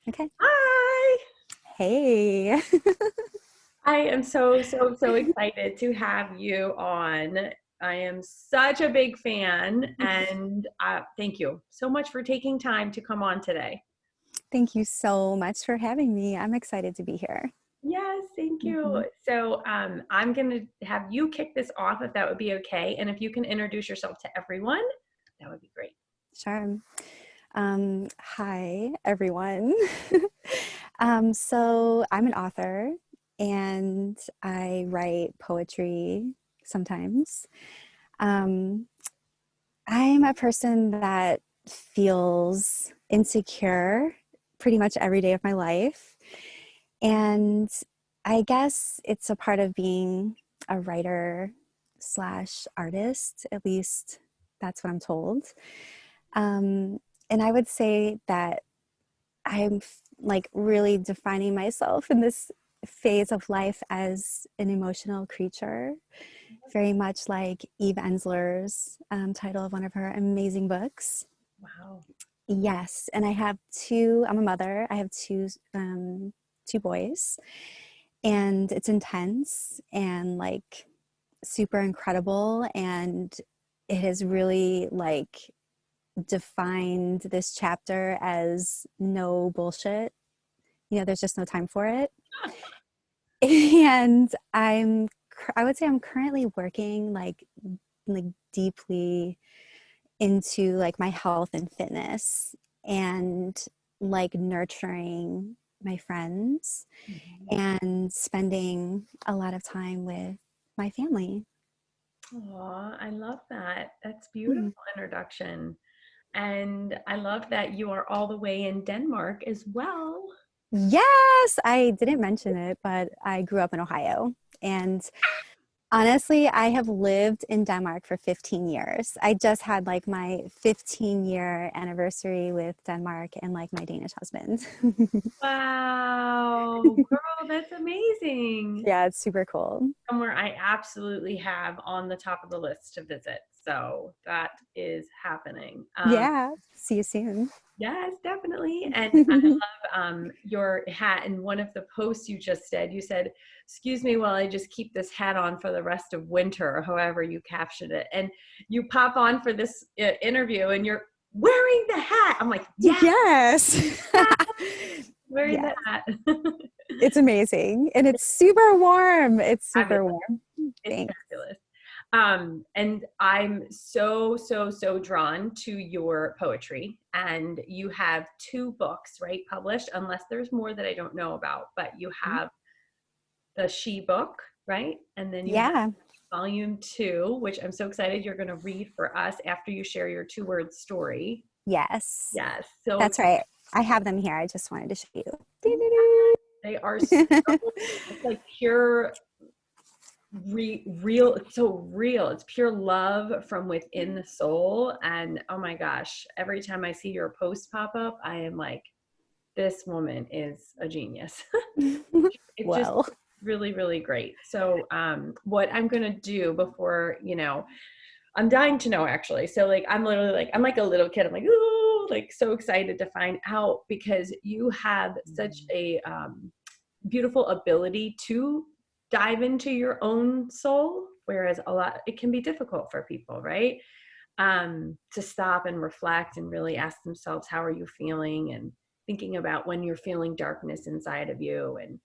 Okay. Hi. Hey. I am so excited to have you on. I am such a big fan, and thank you so much for taking time to come on today. Thank you so much for having me. I'm excited to be here. Yes, thank you. Mhm. So I'm going to have you kick this off if that would be okay. And if you can introduce yourself to everyone, that would be great. Sure. Hi, everyone. So I'm an author and I write poetry sometimes. Um, I'm a person that feels insecure pretty much every day of my life. And I guess it's a part of being a writer slash artist, at least that's what I'm told. And I would say that I'm like really defining myself in this phase of life as an emotional creature, very much like Eve Ensler's title of one of her amazing books. Wow. Yes, and I'm a mother. I have two boys, and it's intense and like super incredible, and it has really like defined this chapter as no bullshit. There's just no time for it. And I would say I'm currently working like deeply into like my health and fitness and like nurturing my friends Mhm. and spending a lot of time with my family. Aw, I love that. That's Mhm. beautiful introduction. And I love that you are all the way in Denmark as well. Yes, I didn't mention it, but I grew up in Ohio. And honestly, I have lived in Denmark for 15 years. I just had like my 15-year anniversary with Denmark and like my Danish husband. Wow, girl, that's amazing. Yeah, it's super cool. Somewhere I absolutely have on the top of the list to visit. So that is happening. Yeah, see you soon. Yes, definitely. And I love your hat. In one of the posts you just said, you said, "Excuse me while I just keep this hat on for the rest of winter," or however you captioned it. And you pop on for this interview and you're wearing the hat. I'm like, yeah, Yes. wearing the Yes, hat. it's amazing. And it's super warm. It's super Fabulous. warm. It's Thanks. fabulous. And I'm so drawn to your poetry. And you have two books, right, published, unless there's more that I don't know about. But you have the She book, right? And then you have Yeah. volume two, which I'm so excited you're going to read for us after you share your two-word story. Yes. Yes. So That's right. I have them here. I just wanted to show you. they are so, it's like pure real, it's so real. It's pure love from within the soul. And oh my gosh, every time I see your post pop up, I am like, this woman is a genius. It just Well, really great. So what I'm gonna do before, I'm dying to know actually. So like I'm literally like I'm like a little kid. I'm like, ooh, like so excited to find out because you have such a beautiful ability to dive into your own soul, whereas a lot it can be difficult for people, right? To stop and reflect and really ask themselves, how are you feeling? And thinking about when you're feeling darkness inside of you and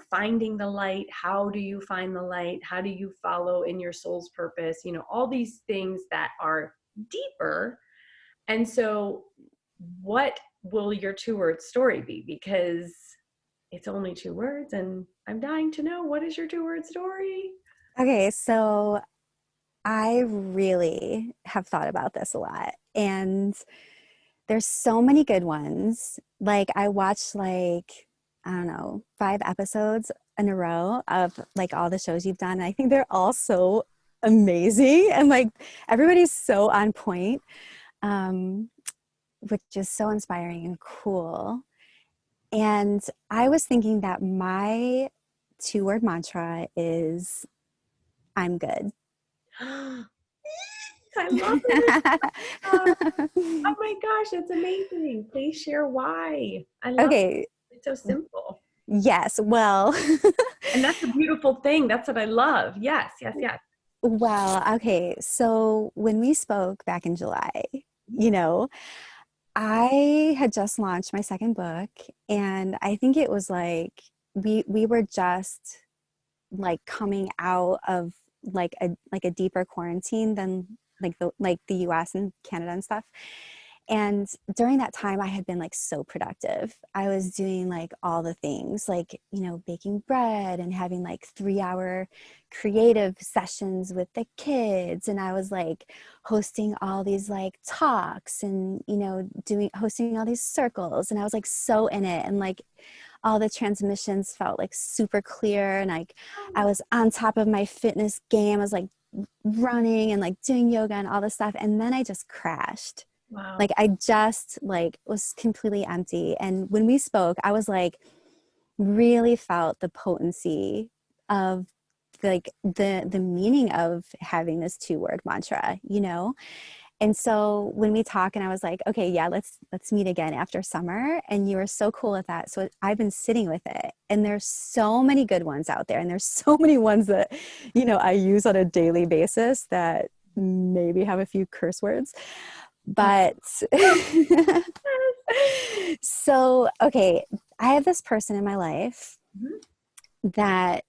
finding the light. How do you find the light? How do you follow in your soul's purpose? All these things that are deeper. And so what will your two-word story be? Because it's only two words, and I'm dying to know, what is your two-word story? okay, so I really have thought about this a lot. And there's so many good ones. Like I watched like, I don't know, 5 episodes in a row of like all the shows you've done. And I think they're all so amazing. And like everybody's so on point, um, which is so inspiring and cool. And I was thinking that my two-word mantra is I'm good. I love it. Oh my gosh, that's amazing. Please share why. I love it. Okay. It's so simple. Yes. Well, And that's a beautiful thing. That's what I love. Yes, yes, yes. okay. So when we spoke back in July, you know, I had just launched my second book, and I think it was like we were just like coming out of like a deeper quarantine than like the US and Canada and stuff. And during that time, I had been like so productive. I was doing like all the things, like, baking bread and having like 3 hour creative sessions with the kids. And I was like hosting all these like talks and, hosting all these circles. And I was like so in it. And like all the transmissions felt like super clear. And like I was on top of my fitness game. I was like running and like doing yoga and all this stuff. And then I just crashed. Wow. Like I just like was completely empty. And when we spoke, I was like really felt the potency of like the meaning of having this 2 word mantra, And so when we talk and I was like, okay, yeah, let's meet again after summer. And you were so cool with that. So I've been sitting with it. And there's so many good ones out there. And there's so many ones that, I use on a daily basis that maybe have a few curse words. But so, okay, I have this person in my life Mhm. that,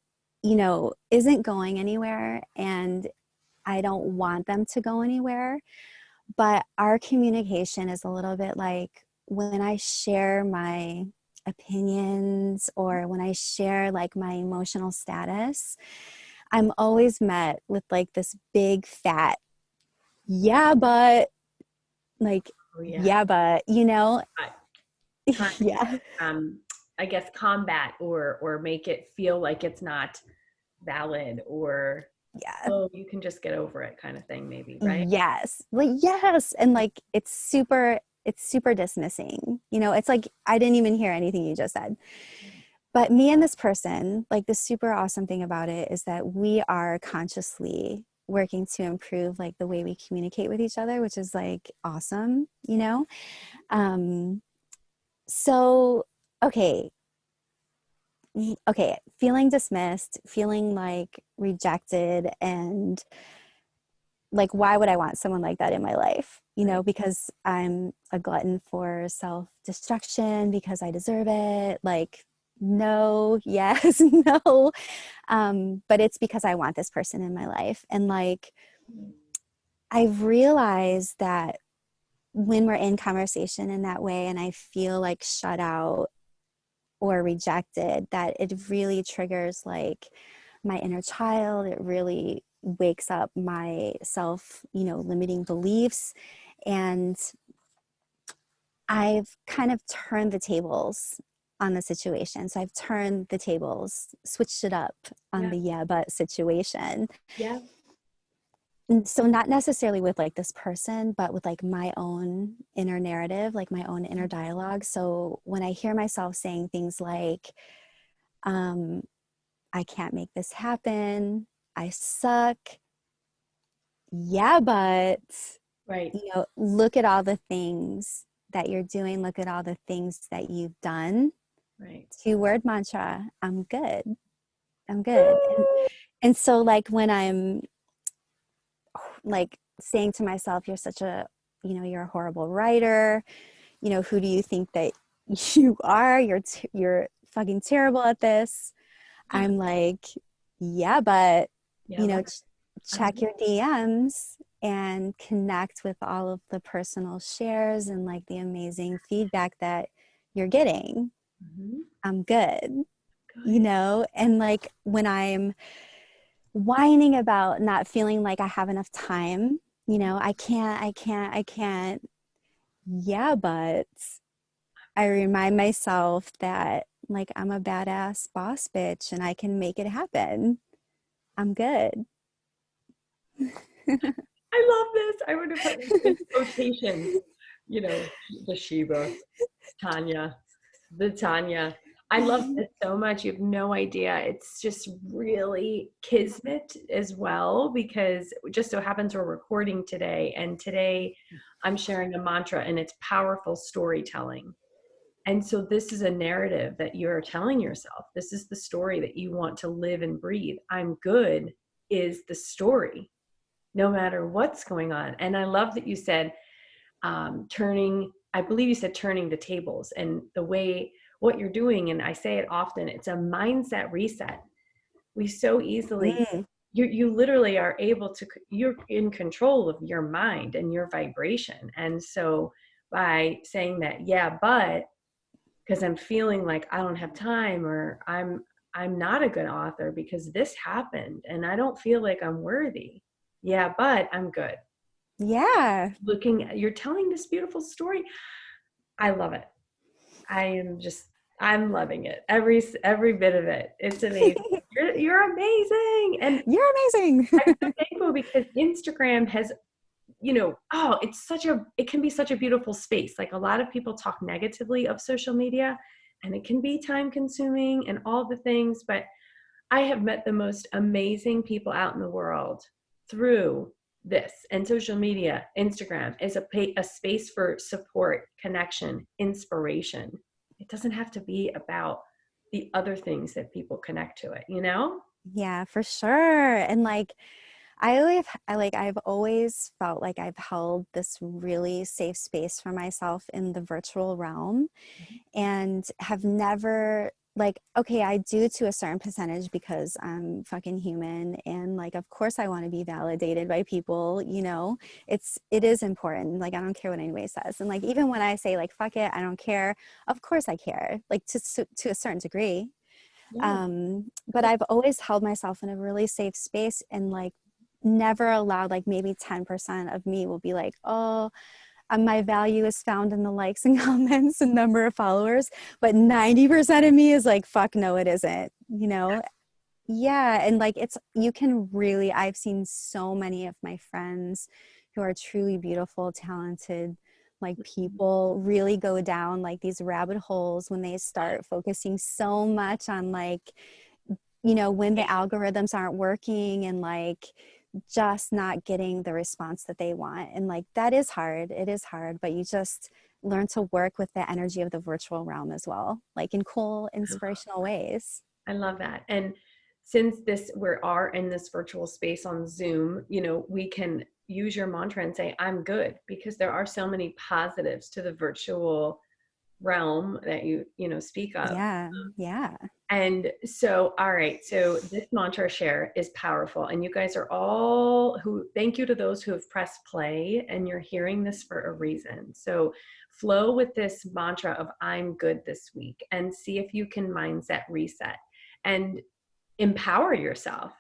isn't going anywhere, and I don't want them to go anywhere. But our communication is a little bit like when I share my opinions or when I share like my emotional status, I'm always met with like this big fat, yeah, but like, Oh yeah. yeah, but, I, trying yeah, to, I guess, combat or make it feel like it's not valid or yeah. oh, you can just get over it kind of thing, maybe, right? Yes. Like, yes. And like, it's super dismissing. It's like, I didn't even hear anything you just said. But me and this person, like the super awesome thing about it is that we are consciously working to improve like the way we communicate with each other, which is like awesome. Um, so, okay. Okay. Feeling dismissed, feeling like rejected, and like why would I want someone like that in my life, Right. because I'm a glutton for self-destruction, because I deserve it, like no, yes, no. But it's because I want this person in my life. And like I've realized that when we're in conversation in that way and I feel like shut out or rejected, that it really triggers like my inner child. It really wakes up my self, limiting beliefs. And I've kind of turned the tables on the situation. So I've turned the tables, switched it up on Yeah. the yeah, but situation. Yeah. And so not necessarily with like this person, but with like my own inner narrative, like my own inner dialogue. So when I hear myself saying things like, um, I can't make this happen, I suck, yeah, but, Right. look at all the things that you're doing, look at all the things that you've done. Right. 2 word mantra, I'm good. I'm good. And so like when I'm like saying to myself, you're such a, you're a horrible writer, who do you think that you are? You're fucking terrible at this. I'm like, yeah, but, Yeah, you know, but ch- I'm check your DMs and connect with all of the personal shares and like the amazing feedback that you're getting. mhm, I'm good, good. and like when I'm whining about not feeling like I have enough time, I can't. Yeah, but I remind myself that like I'm a badass boss bitch and I can make it happen. I'm good. I love this. I would have put like in quotations, you know, the Shiva, Tanya, the Tanya. I love this so much. You have no idea. It's just really kismet as well, because it just so happens we're recording today. And today I'm sharing a mantra, and it's powerful storytelling. And so this is a narrative that you're telling yourself. This is the story that you want to live and breathe. I'm good is the story, no matter what's going on. And I love that you said I believe you said turning the tables, and the way what you're doing, and I say it often, it's a mindset reset. We so easily, Mm, you literally are able to, you're in control of your mind and your vibration. And so by saying that, yeah, but because I'm feeling like I don't have time, or I'm not a good author because this happened and I don't feel like I'm worthy. Yeah, but I'm good. yeah. You're telling this beautiful story. I love it. I am just, I'm loving it. Every bit of it. It's amazing. You're amazing. And You're amazing. I'm so thankful because Instagram has, oh, it can be such a beautiful space. Like, a lot of people talk negatively of social media, and it can be time consuming and all the things, but I have met the most amazing people out in the world through this. And social media, Instagram is a space for support, connection, inspiration. It doesn't have to be about the other things that people connect to it, you know? Yeah, for sure. And like, I've always felt like I've held this really safe space for myself in the virtual realm, and have never, like, okay, I do to a certain percentage because I'm fucking human, and like, of course I want to be validated by people, it is important. Like, I don't care what anybody says. And like, even when I say like, fuck it, I don't care, of course I care, like to a certain degree. Yeah. But I've always held myself in a really safe space, and like never allowed, like maybe 10% of me will be like, oh, my value is found in the likes and comments and number of followers, but 90% of me is like, fuck no, it isn't, Yeah. And like, I've seen so many of my friends who are truly beautiful, talented, like, people really go down like these rabbit holes when they start focusing so much on like, when the algorithms aren't working, and like just not getting the response that they want. And like, that is hard. It is hard, but you just learn to work with the energy of the virtual realm as well, like in cool, inspirational ways. I love that. And since we are in this virtual space on Zoom, we can use your mantra and say, I'm good, because there are so many positives to the virtual realm that you speak of. Yeah. Yeah. And so, all right, so this mantra share is powerful. And you guys are all thank you to those who have pressed play, and you're hearing this for a reason. So flow with this mantra of I'm good this week, and see if you can mindset reset and empower yourself,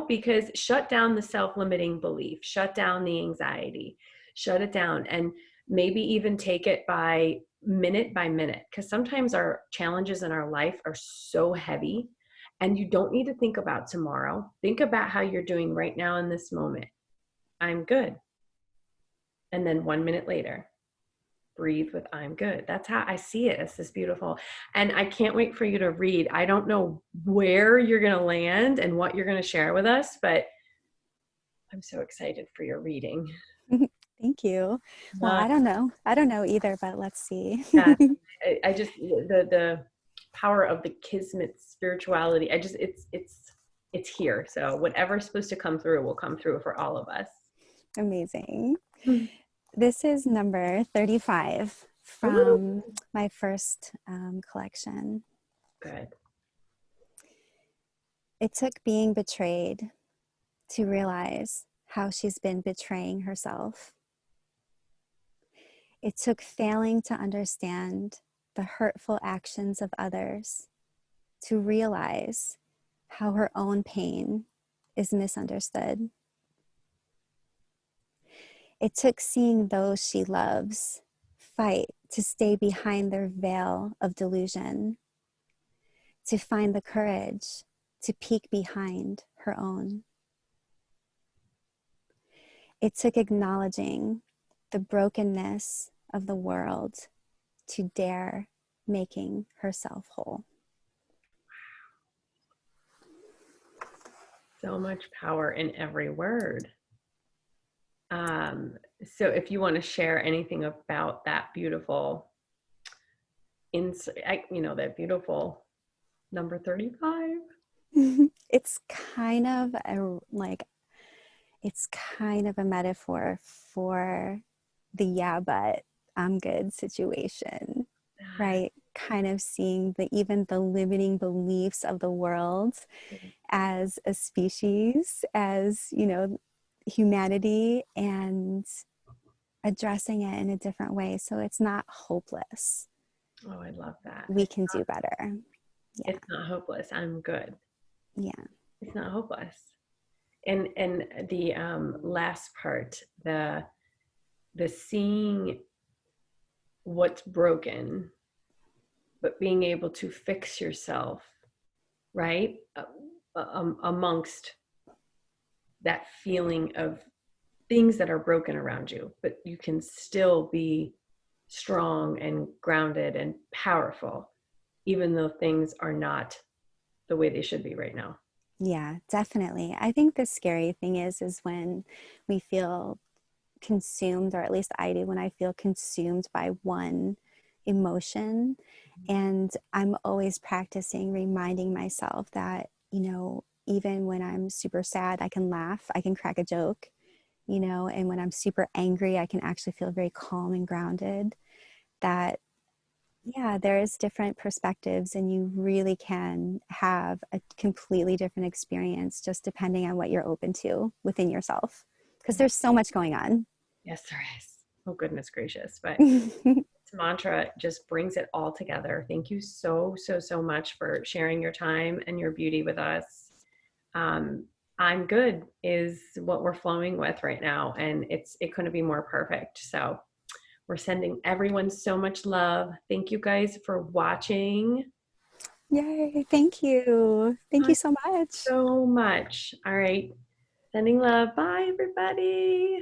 because shut down the self-limiting belief, shut down the anxiety, shut it down, and maybe even take it by minute, because sometimes our challenges in our life are so heavy, and you don't need to think about tomorrow. Think about how you're doing right now in this moment. I'm good. And then 1 minute later, breathe with I'm good. That's how I see it. It's this beautiful. And I can't wait for you to read. I don't know where you're going to land and what you're going to share with us, but I'm so excited for your reading. Thank you. Well, Uh, I don't know either, but let's see. yeah, I just the power of the kismet spirituality. It's here. So whatever's supposed to come through will come through for all of us. Amazing. Mm. This is number 35 Ooh, from my first collection. good. It took being betrayed to realize how she's been betraying herself. It took failing to understand the hurtful actions of others to realize how her own pain is misunderstood. It took seeing those she loves fight to stay behind their veil of delusion, to find the courage to peek behind her own. It took acknowledging the brokenness of the world to dare making herself whole. So much power in every word. So if you want to share anything about that beautiful that beautiful number 35. It's kind of a it's kind of a metaphor for the yeah, but I'm good situation, right? Kind of seeing even the limiting beliefs of the world as a species, as, humanity, and addressing it in a different way. So it's not hopeless. Oh, I love that. We can do better. Yeah. It's not hopeless. I'm good. Yeah. It's not hopeless. And the last part, the seeing what's broken, but being able to fix yourself, right? Amongst that feeling of things that are broken around you, but you can still be strong and grounded and powerful, even though things are not the way they should be right now. Yeah, definitely. I think the scary thing is when we feel consumed, or at least I do, when I feel consumed by one emotion. And I'm always practicing reminding myself that, even when I'm super sad, I can laugh, I can crack a joke, and when I'm super angry, I can actually feel very calm and grounded. That, yeah, there's different perspectives, and you really can have a completely different experience just depending on what you're open to within yourself, because there's so much going on. Yes, there is. Oh, goodness gracious. But Yeah, this mantra just brings it all together. Thank you so, so, so much for sharing your time and your beauty with us. Um, I'm good is what we're flowing with right now. And it couldn't be more perfect. So we're sending everyone so much love. Thank you guys for watching. yay, thank you. Thank you so much. So much. All right. Sending love. Bye, everybody.